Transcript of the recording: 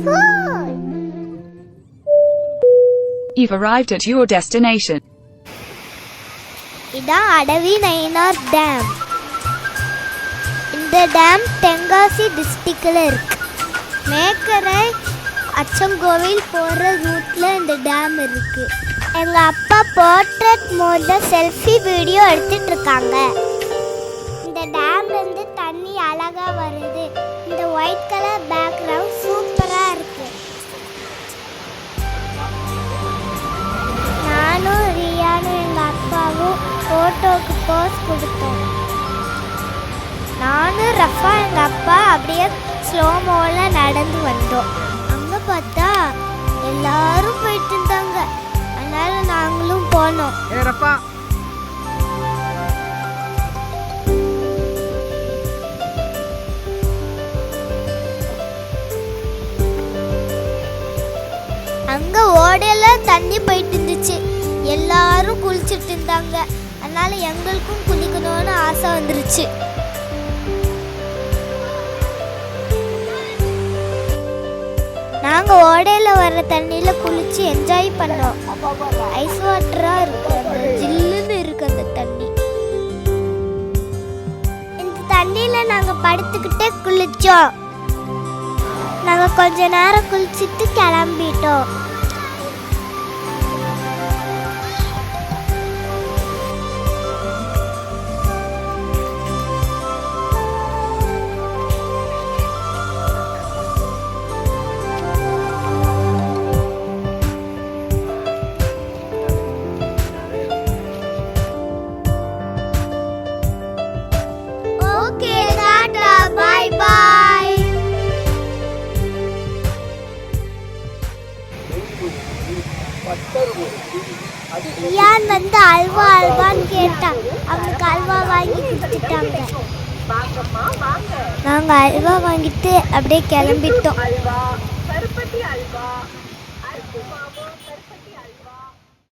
phone. You've arrived at your destination. இதான் Adavi Nainar dam. இந்த dam Tenkasi டிஸ்ட்ரிக்ட்ல இருக்கு. மேக்கரை அச்சங்கோவில் போகிற ரூட்ல இந்த டேம் இருக்கு. எங்க அப்பா போர்ட்ரேட் மோட்ல செல்ஃபி வீடியோ எடுத்துட்டு இருக்காங்க. இந்த டேம்ல இருந்து தண்ணி அழகா வருது. இந்த ஒயிட் கலர் பேக்ரவுண்ட் சூப்பரா இருக்கு. நானும் ரியானும் எங்க அப்பாவும் போட்டோக்கு போஸ் கொடுத்தோம். நானும் ரஃபா எங்க அப்பா அப்படியே ஸ்லோமோல நடந்து வந்தோம். அங்க பார்த்தா எல்லாரும் போயிட்டு இருந்தாங்க. அதனால நாங்களும் போனோம். அங்க ஓடையில தண்ணி போயிட்டு இருந்துச்சு. எல்லாரும் குளிச்சுட்டு இருந்தாங்க. அதனால எங்களுக்கும் குளிக்கணும்னு ஆசை வந்துருச்சு. நாங்க ஓடையில வர்ற தண்ணியில குளிச்சு என்ஜாய் பண்ணோம். ஐஸ் வாட்டரா இருக்கு, ஜில்லுன்னு இருக்கு அந்த தண்ணி. இந்த தண்ணியில நாங்க படுத்துக்கிட்டே குளிச்சோம். நாங்க கொஞ்ச நேரம் குளிச்சுட்டு கிளம்பிட்டோம். Okay tata bye bye. யான் வந்து அல்வா அல்வான்னு கேட்டான். அவனுக்கு அல்வா வாங்கி கொடுத்துட்டாங்க. நாங்கள் அல்வா வாங்கிட்டு அப்படியே கிளம்பிட்டோம்.